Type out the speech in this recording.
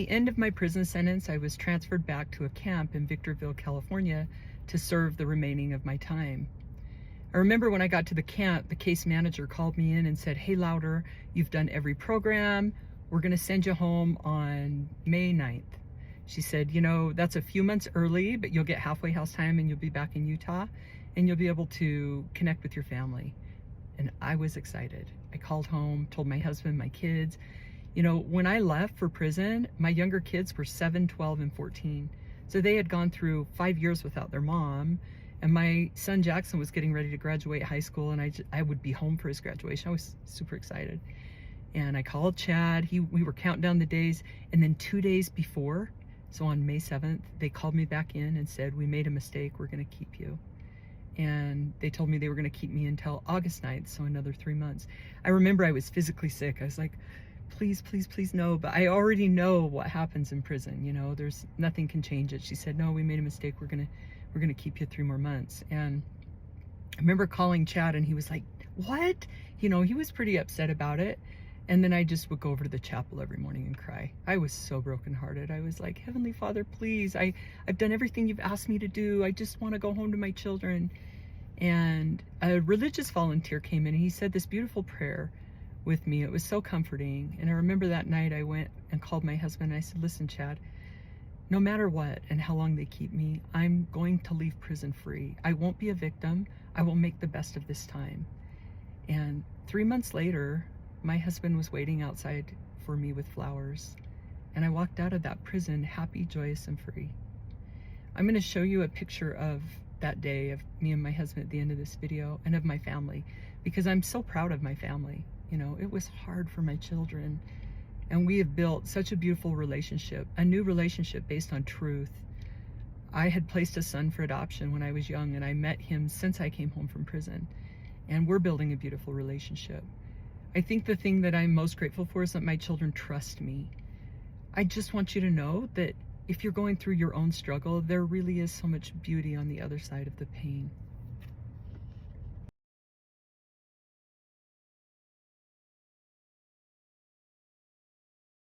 the end of my prison sentence, I was transferred back to a camp in Victorville, California to serve the remaining of my time. I remember when I got to the camp, the case manager called me in and said, "Hey, Louder, you've done every program. We're going to send you home on May 9th. She said, you know, that's a few months early, but you'll get halfway house time and you'll be back in Utah and you'll be able to connect with your family." And I was excited. I called home, told my husband, my kids. You know, when I left for prison, my younger kids were 7, 12, and 14. So they had gone through 5 years without their mom. And my son Jackson was getting ready to graduate high school, and I would be home for his graduation. I was super excited. And I called Chad. We were counting down the days. And then 2 days before, so on May 7th, they called me back in and said, "We made a mistake. We're going to keep you." And they told me they were going to keep me until August 9th, so another 3 months. I remember I was physically sick. I was like, please, please, please no. But I already know what happens in prison. You know, there's nothing can change it. She said, "No, we made a mistake. We're gonna keep you 3 more months." And I remember calling Chad, and he was like, "What?" You know, he was pretty upset about it. And then I just would go over to the chapel every morning and cry. I was so brokenhearted. I was like, "Heavenly Father, please, I've done everything you've asked me to do. I just want to go home to my children." And a religious volunteer came in and he said this beautiful prayer with me. It was so comforting. And I remember that night I went and called my husband and I said, "Listen, Chad, no matter what and how long they keep me, I'm going to leave prison free. I won't be a victim. I will make the best of this time." And 3 months later, my husband was waiting outside for me with flowers. And I walked out of that prison happy, joyous, and free. I'm going to show you a picture of that day of me and my husband at the end of this video, and of my family, because I'm so proud of my family. You know, it was hard for my children, and we have built such a beautiful relationship, a new relationship based on truth. I had placed a son for adoption when I was young, and I met him since I came home from prison, and we're building a beautiful relationship. I think the thing that I'm most grateful for is that my children trust me. I just want you to know that if you're going through your own struggle, there really is so much beauty on the other side of the pain.